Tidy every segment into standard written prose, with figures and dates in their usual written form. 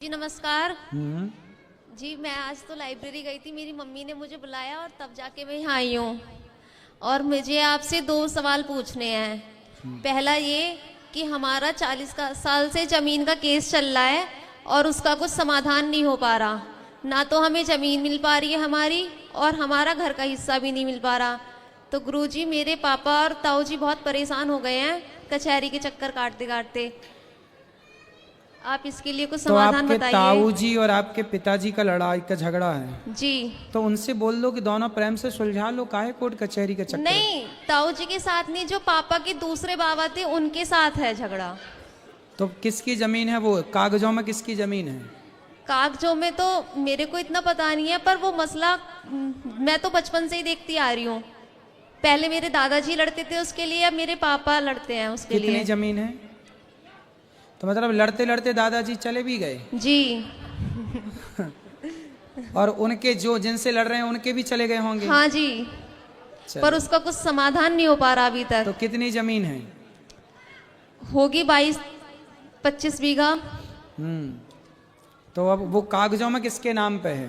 जी नमस्कार। जी मैं आज तो लाइब्रेरी गई थी, मेरी मम्मी ने मुझे बुलाया और तब जाके मैं यहाँ आई हूँ। और मुझे आपसे 2 सवाल पूछने हैं। पहला ये कि हमारा 40 साल से ज़मीन का केस चल रहा है और उसका कुछ समाधान नहीं हो पा रहा। ना तो हमें ज़मीन मिल पा रही है हमारी और हमारा घर का हिस्सा भी नहीं मिल पा रहा। तो गुरुजी, मेरे पापा और ताऊ जी बहुत परेशान हो गए हैं कचहरी के चक्कर काटते काटते। आप इसके लिए कुछ समाधान तो बताइए। आपके ताऊ जी और आपके पिताजी का लड़ाई का झगड़ा है जी। तो उनसे बोल दो कि दोनों प्रेम से सुलझा लो, काहे कोर्ट कचहरी के चक्कर। नहीं, ताऊ जी के साथ नहीं, जो पापा के दूसरे बाबा थे उनके साथ है झगड़ा। तो किसकी जमीन है वो? कागजों में किसकी जमीन है? कागजों में तो मेरे को इतना पता नहीं है, पर वो मसला मैं तो बचपन से ही देखती आ रही हूँ। पहले मेरे दादाजी लड़ते थे उसके लिए, अब मेरे पापा लड़ते हैं उसके लिए। कितनी जमीन है? तो मतलब लड़ते लड़ते दादाजी चले भी गए जी। और उनके जो जिनसे लड़ रहे हैं उनके भी चले गए होंगे। हाँ जी। चलो। पर उसका कुछ समाधान नहीं हो पा रहा अभी तक। तो कितनी जमीन है? होगी 22-25 बीघा। तो अब वो कागजों में किसके नाम पे है?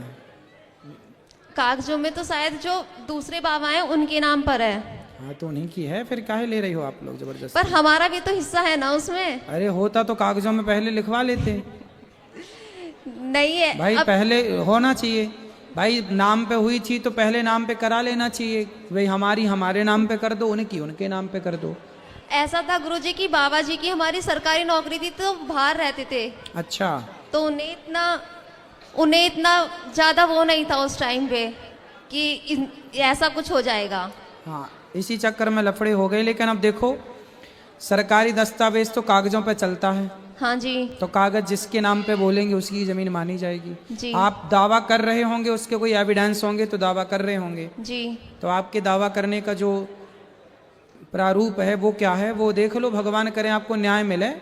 कागजों में तो शायद जो दूसरे बाबा हैं उनके नाम पर है। हाँ तो उन्हीं की है, फिर काहे ले रही हो आप लोग जबरदस्ती? पर हमारा भी तो हिस्सा है ना उसमें। अरे होता तो कागजों में पहले लिखवा लेते। नहीं है भाई अब। पहले होना चाहिए। भाई नाम पे हुई थी तो पहले नाम पे करा लेना चाहिए। भाई हमारी हमारे नाम पे कर दो, उनकी उनके नाम पे कर दो। ऐसा था गुरुजी की बाबा जी की हमारी सरकारी नौकरी थी तो बाहर रहते थे। अच्छा। तो उन्हें इतना ज्यादा वो नहीं था उस टाइम पे कि ऐसा कुछ हो जाएगा। हाँ इसी चक्कर में लफड़े हो गए। लेकिन अब देखो, सरकारी दस्तावेज तो कागजों पे चलता है। हाँ जी। तो कागज जिसके नाम पे बोलेंगे उसकी जमीन मानी जाएगी। जी। आप दावा कर रहे होंगे, उसके कोई एविडेंस होंगे तो दावा कर रहे होंगे। जी। तो आपके दावा करने का जो प्रारूप है वो क्या है वो देख लो। भगवान करे आपको न्याय मिले।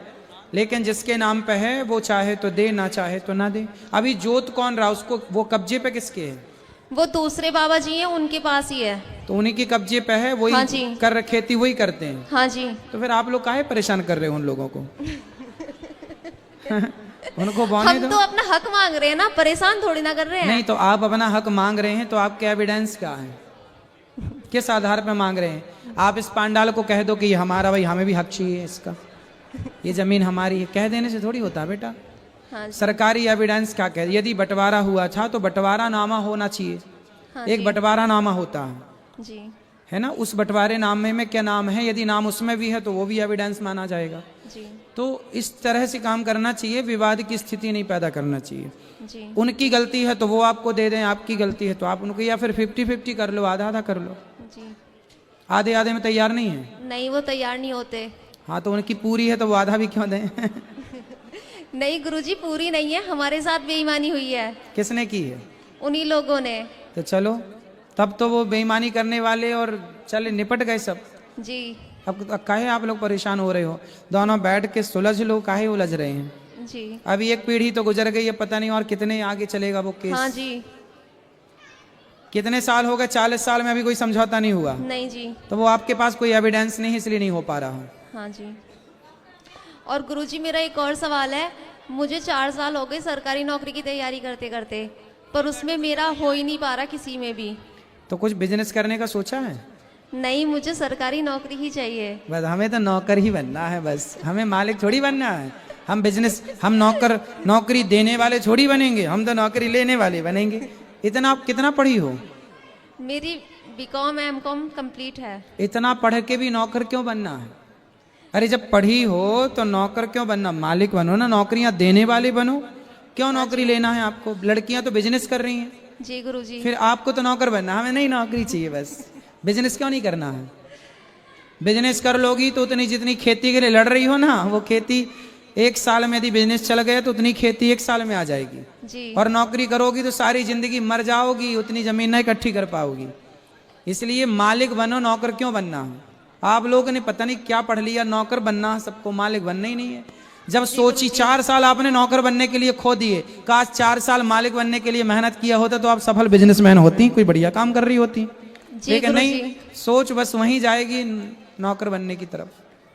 लेकिन जिसके नाम पे है वो चाहे तो दे, ना चाहे तो ना दे। अभी जोत कौन रहा उसको? वो कब्जे पे किसके है? वो दूसरे बाबा जी हैं, उनके पास ही है। तो उन्हीं के कब्जे पे है, वही हाँ जी। कर खेती वही करते हैं। हाँ जी। तो फिर आप लोग काहे परेशान कर रहे हो उन लोगों को? उनको बोने हम दो। तो अपना हक मांग रहे हैं ना, परेशान थोड़ी ना कर रहे हैं। नहीं तो आप अपना हक मांग रहे हैं तो आपके एविडेंस क्या है? किस आधार पर मांग रहे हैं? आप इस पांडाल को कह दो कि ये हमारा, भाई हमें भी हक चाहिए इसका, ये जमीन हमारी है, कह देने से थोड़ी होता बेटा। हाँ जी। सरकारी एविडेंस क्या कहते? यदि बंटवारा हुआ था तो बंटवारा नामा होना चाहिए। हाँ एक जी। बंटवारा नामा होता है जी। है ना? उस बंटवारे नामे में क्या नाम है, यदि नाम उसमें भी है तो वो भी एविडेंस माना जाएगा। जी। तो इस तरह से काम करना चाहिए, विवाद की स्थिति नहीं पैदा करना चाहिए। जी। उनकी गलती है तो वो आपको दे दें, आपकी गलती है तो आप उनको, या फिर 50-50 कर लो, आधा आधा कर लो। जी। आधे आधे में तैयार नहीं है? नहीं, वो तैयार नहीं होते। हाँ तो उनकी पूरी है तो वो आधा भी क्यों दें? नहीं गुरुजी, पूरी नहीं है, हमारे साथ बेईमानी हुई है। किसने की है? उन्हीं लोगों ने। तो चलो, तब तो वो बेईमानी करने वाले और चले निपट गए सब। जी। अब काहे आप लोग परेशान हो रहे हो? दोनों बैठ के सुलझ लो, काहे उलझ रहे हैं? जी। अभी एक पीढ़ी तो गुजर गई है, पता नहीं और कितने आगे चलेगा वो केस। हाँ जी। कितने साल हो गए? 40 साल में अभी कोई समझौता नहीं हुआ। नहीं जी। तो वो आपके पास कोई एविडेंस नहीं है, इसलिए नहीं हो पा रहा। हाँ जी। और गुरुजी, मेरा एक और सवाल है। मुझे 4 साल हो गए सरकारी नौकरी की तैयारी करते करते, पर उसमें मेरा हो ही नहीं पा रहा किसी में भी। तो कुछ बिजनेस करने का सोचा है? नहीं, मुझे सरकारी नौकरी ही चाहिए। बस हमें तो नौकर ही बनना है, बस हमें मालिक थोड़ी बनना है। हम बिजनेस, हम नौकरी देने वाले थोड़ी बनेंगे, हम तो नौकरी लेने वाले बनेंगे। इतना आप कितना पढ़ी हो? मेरी बीकॉम एमकॉम कंप्लीट है। इतना पढ़ के भी नौकर क्यों बनना है? अरे जब पढ़ी हो तो नौकर क्यों बनना? मालिक बनो ना, नौकरियां देने वाले बनो। क्यों नौकरी लेना है आपको? लड़कियां तो बिजनेस कर रही हैं। जी गुरुजी। फिर आपको तो नौकर बनना, हमें नहीं, नौकरी चाहिए बस। बिजनेस क्यों नहीं करना है? बिजनेस कर लोगी तो उतनी, जितनी खेती के लिए लड़ रही हो ना, वो खेती 1 साल में यदि बिजनेस चल गया तो उतनी खेती 1 साल में आ जाएगी। जी। और नौकरी करोगी तो सारी जिंदगी मर जाओगी, उतनी जमीन नहीं इकट्ठी कर पाओगी। इसलिए मालिक बनो, नौकर क्यों बनना है? आप लोगों ने पता नहीं क्या पढ़ लिया, नौकर बनना है सबको, मालिक बनना ही नहीं है। जब सोची 4 साल आपने नौकर बनने के लिए खो दिए, काश 4 साल मालिक बनने के लिए मेहनत किया होता तो आप सफल बिजनेसमैन होती, कोई बढ़िया काम कर रही होती। लेकिन नहीं, सोच बस वहीं जाएगी नौकर बनने की तरफ।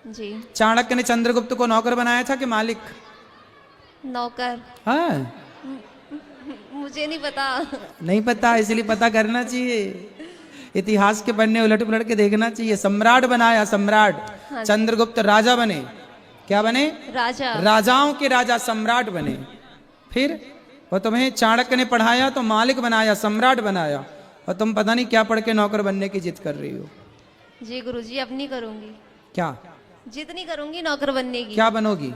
जी। चाणक्य ने चंद्रगुप्त को नौकर बनाया था कि मालिक? नौकर। हाँ, मुझे नहीं पता। नहीं पता, इसलिए पता करना चाहिए। इतिहास के पन्ने उलट पुलट के देखना चाहिए। सम्राट बनाया, सम्राट। हाँ। चंद्रगुप्त राजा बने। क्या बने? राजा। राजाओं के राजा सम्राट बने। फिर वो तुम्हें चाणक्य ने पढ़ाया तो मालिक बनाया, सम्राट बनाया, और तुम पता नहीं क्या पढ़ के नौकर बनने की जिद कर रही हो। जी गुरुजी, अब नहीं करूंगी। क्या जिद नहीं करूंगी नौकर बनने की। क्या बनोगी?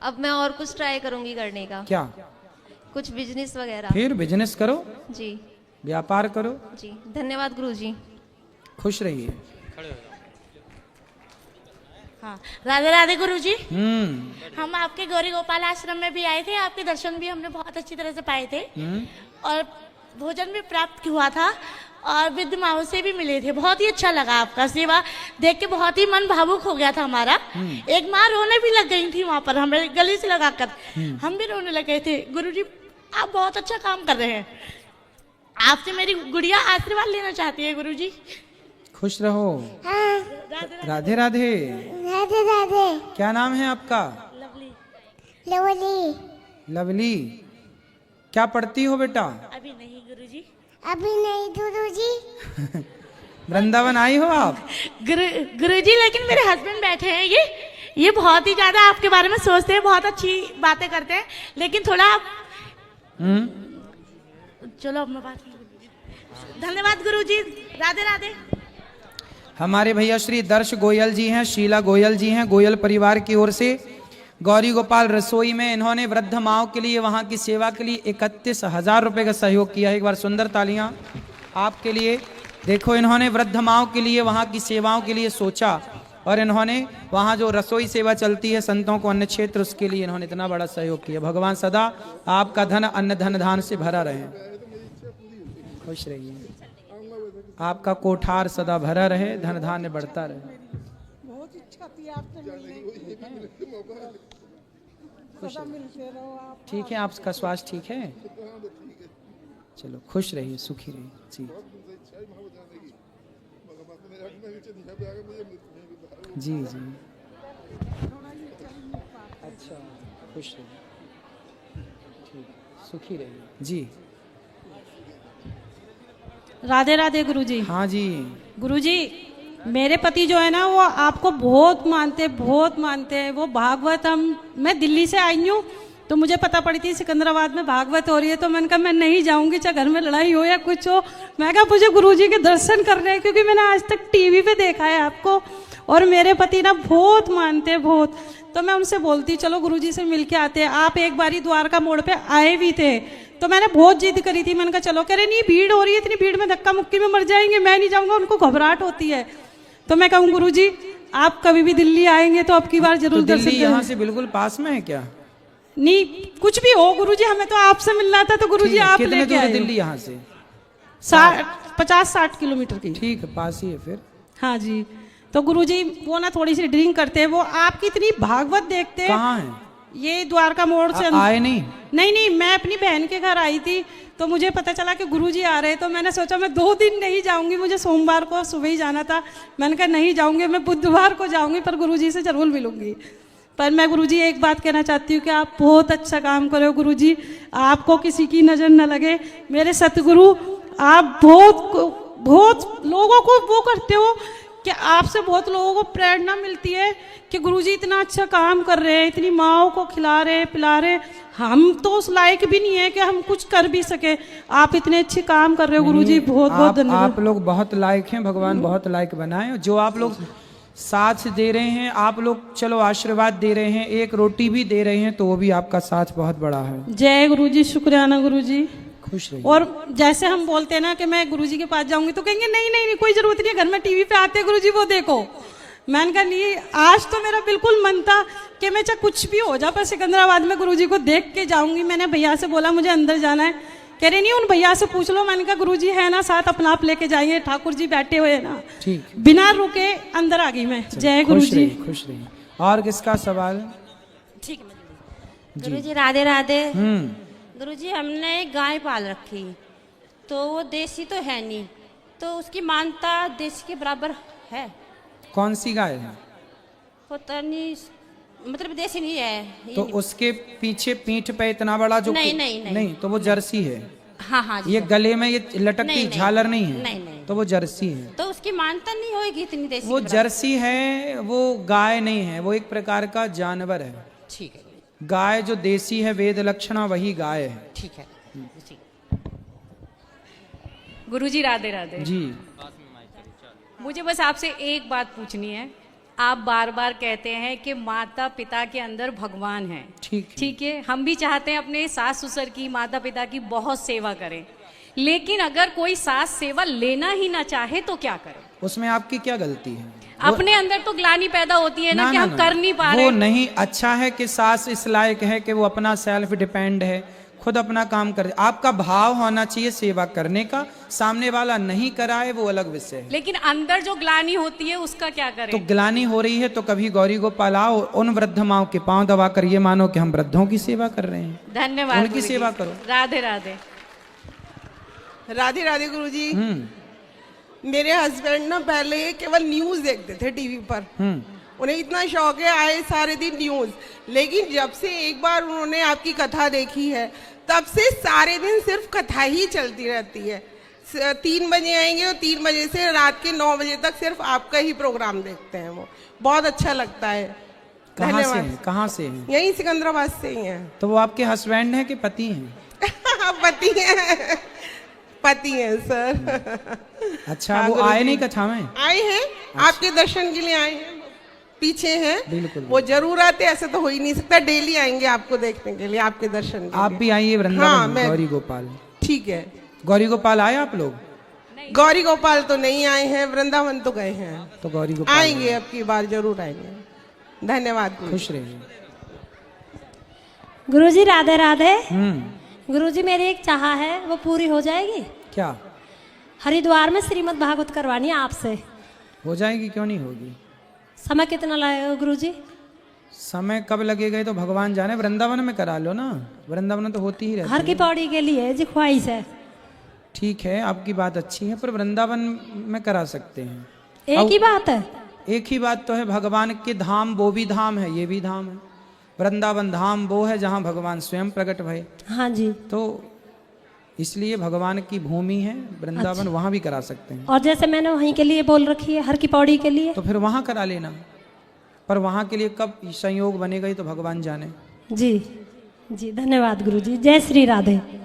अब मैं और कुछ ट्राई करूंगी करने का। क्या? कुछ बिजनेस वगैरह। फिर बिजनेस करो, जी व्यापार करो। जी, धन्यवाद गुरुजी। खुश रहिए। हाँ, राधे राधे गुरुजी। हम्म। हम आपके गौरी गोपाल आश्रम में भी आए थे, आपके दर्शन भी हमने बहुत अच्छी तरह से पाए थे और भोजन भी प्राप्त हुआ था और विद्य माओ से भी मिले थे। बहुत ही अच्छा लगा आपका सेवा देख के, बहुत ही मन भावुक हो गया था हमारा। एक माँ रोने भी लग गई थी वहां पर, हमें गले से लगाकर हम भी रोने लग गए थे। गुरुजी आप बहुत अच्छा काम कर रहे हैं। आपसे मेरी गुड़िया आशीर्वाद लेना चाहती है गुरुजी। खुश रहो। हाँ। राधे राधे। राधे राधे। क्या नाम है आपका? लवली। लवली। क्या पढ़ती हो बेटा? अभी नहीं गुरुजी। अभी नहीं गुरुजी। वृंदावन आई हो आप? गुरुजी लेकिन मेरे हस्बैंड बैठे हैं, ये बहुत ही ज्यादा आपके बारे में सोचते हैं, बहुत अच्छी बातें करते हैं, लेकिन थोड़ा आप चलो अब मैं बात। धन्यवाद गुरुजी। राधे राधे। हमारे भैया श्री दर्श गोयल जी हैं, शीला गोयल जी हैं। गोयल परिवार की ओर से गौरी गोपाल रसोई में इन्होंने वृद्ध माओं के लिए, वहां की सेवा के लिए 31,000 रुपए का सहयोग किया है। एक बार सुंदर तालियां आपके लिए। देखो, इन्होंने वृद्ध माओं के लिए, वहां की सेवाओं के लिए सोचा और इन्होंने वहां जो रसोई सेवा चलती है संतों को अन्य क्षेत्र, उसके लिए इन्होंने इतना बड़ा सहयोग किया। भगवान सदा आपका धन अन्न धन धान से भरा रहे। खुश रहिए। आपका कोठार सदा भरा रहे, धन धान्य बढ़ता रहे। बहुत इच्छा थी आपसे मिलने की। सदा मिलते रहो आप। ठीक है, आपका स्वास्थ्य ठीक है? चलो, खुश रहिए, सुखी रहिए जी। जी जी। अच्छा, खुश रहिए, ठीक, सुखी रहिए जी। राधे राधे गुरुजी। हाँ जी। गुरुजी, मेरे पति जो है ना वो आपको बहुत मानते हैं। वो भागवत, मैं दिल्ली से आई हूँ तो मुझे पता पड़ी थी सिकंदराबाद में भागवत हो रही है, तो मैंने कहा मैं नहीं जाऊंगी, चाहे घर में लड़ाई हो या कुछ हो। मैं कहा मुझे गुरुजी के दर्शन करने हैं, क्योंकि मैंने आज तक टीवी पे देखा है आपको, और मेरे पति ना बहुत मानते हैं, बहुत। तो मैं उनसे बोलती चलो गुरुजी से मिल के आते हैं। आप एक बारी द्वारका मोड़ पे आए भी थे, तो मैंने बहुत जिद करी थी। मैंने कहा चलो, कह रहे नहीं भीड़ हो रही है, इतनी भीड़ में धक्का मुक्की में मर जाएंगे, मैं नहीं जाऊंगा, उनको घबराहट होती है। तो मैं कहूँ गुरुजी आप कभी भी दिल्ली आएंगे तो अब की बार जरूर तो दर्शन दिल्ली करें। यहाँ से बिल्कुल पास में है क्या? नहीं, कुछ भी हो गुरुजी, हमें तो आपसे मिलना था, तो गुरुजी आप कितने लेके दूर है आए। दिल्ली यहाँ से? 50-60 किलोमीटर की। ठीक है, पास ही है फिर। हाँ जी। तो गुरुजी वो ना थोड़ी सी ड्रिंक करते हैं, वो आपकी इतनी भागवत देखते हैं। कहाँ है? ये द्वारका मोड़ से आए नहीं? नहीं, मैं अपनी बहन के घर आई थी, तो मुझे पता चला कि गुरुजी आ रहे हैं, तो मैंने सोचा मैं 2 दिन नहीं जाऊंगी, मुझे सोमवार को सुबह ही जाना था। मैंने कहा नहीं जाऊंगी, मैं बुधवार को जाऊंगी, पर गुरुजी से जरूर मिलूंगी। पर मैं गुरुजी एक बात कहना चाहती हूँ कि आप बहुत अच्छा काम कर रहे हो गुरुजी, आपको किसी की नज़र न लगे। मेरे सतगुरु, आप बहुत लोगों को वो करते हो कि आपसे बहुत लोगों को प्रेरणा मिलती है कि गुरुजी इतना अच्छा काम कर रहे हैं, इतनी माँओं को खिला रहे पिला रहे। हम तो उस लायक भी नहीं है कि हम कुछ कर भी सके, आप इतने अच्छे काम कर रहे हो गुरुजी, बहुत बहुत धन्यवाद। आप लोग बहुत लायक हैं, भगवान बहुत लायक बनाए। जो आप लोग साथ दे रहे हैं, आप लोग चलो आशीर्वाद दे रहे हैं, एक रोटी भी दे रहे हैं, तो वो भी आपका साथ बहुत बड़ा है। जय गुरुजी, शुक्रियाना गुरुजी। खुश रहिए। और जैसे हम बोलते हैं ना कि मैं गुरुजी के पास जाऊंगी, तो कहेंगे नहीं कोई जरूरत नहीं है, घर में टीवी पे आते हैं गुरुजी, वो देखो। मैंने कहा नहीं, आज तो मेरा बिल्कुल मन था कि मैं चाहे कुछ भी हो जाए पर सिकंदराबाद में गुरुजी को देख के जाऊंगी। मैंने भैया से बोला मुझे अंदर जाना है, कह रहे नहीं उन भैया से पूछ लो। मैंने कहा गुरुजी है ना साथ, अपना आप लेके जाइए, ठाकुर जी बैठे हुए हैं ना। ठीक, बिना रुके अंदर आ गई मैं। जय गुरुजी। खुश रहिए। और किसका सवाल? ठीक है गुरुजी। राधे राधे। गुरुजी, हमने एक गाय पाल रखी, तो वो देसी तो है नहीं, तो उसकी मानता देसी के बराबर है? कौन सी गाय है? पता नहीं, मतलब देसी नहीं है ये तो उसके पीछे पीठ पे इतना बड़ा जो नहीं, नहीं, नहीं। नहीं तो वो जर्सी है। हाँ हाँ जी ये सर। गले में ये लटकती नहीं, नहीं। झालर नहीं है। नहीं, नहीं। तो वो जर्सी है। तो उसकी मानता नहीं होगी इतनी देसी वो के बराबर। जर्सी है, वो गाय नहीं है, वो एक प्रकार का जानवर है। ठीक है गाय जो देसी है वेद लक्षणा वही गाय है। ठीक है ठीक। गुरुजी राधे राधे। जी मुझे बस आपसे एक बात पूछनी है। आप बार बार कहते हैं कि माता पिता के अंदर भगवान है। ठीक है। ठीक है, हम भी चाहते हैं अपने सास ससुर की, माता पिता की बहुत सेवा करें, लेकिन अगर कोई सास सेवा लेना ही ना चाहे तो क्या करें? उसमें आपकी क्या गलती है? अपने अंदर तो ग्लानि पैदा होती है ना कि हम कर नहीं पा रहे। वो नहीं, अच्छा है कि सास इस लायक है कि वो अपना सेल्फ डिपेंड है, खुद अपना काम करे। आपका भाव होना चाहिए सेवा करने का, सामने वाला नहीं कराए वो अलग विषय है। लेकिन अंदर जो ग्लानि होती है उसका क्या करें? तो ग्लानि हो रही है तो कभी गौरी गोपाल आओ, उन वृद्ध माओ के पांव दबा कर ये मानो कि हम वृद्धों की सेवा कर रहे हैं। धन्यवाद उनकी गुरुजी। सेवा करो। राधे राधे। राधे राधे गुरुजी। मेरे हस्बैंड ना पहले केवल न्यूज देखते थे टीवी पर, उन्हें इतना शौक है आए सारे दिन न्यूज, लेकिन जब से एक बार उन्होंने आपकी कथा देखी है तब से सारे दिन सिर्फ कथा ही चलती रहती है। 3 बजे आएंगे और 3 बजे से रात के 9 बजे तक सिर्फ आपका ही प्रोग्राम देखते हैं। वो बहुत अच्छा लगता है। कहाँ से हैं? कहाँ से हैं? यही सिकंदराबाद से ही हैं। तो वो आपके हस्बैंड हैं कि पति हैं? पति हैं, पति हैं सर। अच्छा, हाँ, वो गुरुजी। आए नहीं कथा में? आए हैं, आपके दर्शन के लिए आए हैं, पीछे हैं। बिल्कुल। वो जरूर आते, ऐसे तो हो ही नहीं सकता। डेली आएंगे आपको देखने के लिए, आपके दर्शन के आप लिए। भी आइए हाँ, वृंदावन। मैं- गौरी गोपाल, ठीक है। गौरी गोपाल आए आप लोग? गौरी गोपाल तो नहीं आए हैं, वृंदावन तो गए हैं। तो गौरी गोपाल आएंगे, अब की बार जरूर आएंगे। धन्यवाद गुरु। खुश रहिए। गुरुजी राधे राधे। गुरुजी मेरी एक चाह है, वो पूरी हो जाएगी? क्या हरिद्वार में श्रीमद् भागवत करवानी है आपसे। हो जाएगी, क्यों नहीं होगी? समय कितना लगेगा गुरुजी? समय कब लगेगा ये तो भगवान जाने। वृंदावन में करा लो ना, वृंदावन तो होती ही रहती हर की है। पौड़ी के लिए जी ख्वाहिश है। ठीक है, आपकी बात अच्छी है, पर वृंदावन में करा सकते हैं। एक ही बात है। एक ही बात तो है, भगवान के धाम वो भी धाम है, ये भी धाम है। वृंदावन धाम वो है जहाँ भगवान स्वयं प्रकट भये। हाँ जी। तो इसलिए भगवान की भूमि है वृंदावन, वहाँ भी करा सकते हैं। और जैसे मैंने वहीं के लिए बोल रखी है, हर की पौड़ी के लिए, तो फिर वहाँ करा लेना। पर वहाँ के लिए कब संयोग बनेगा ये तो भगवान जाने। जी जी। धन्यवाद गुरुजी। जय श्री राधे।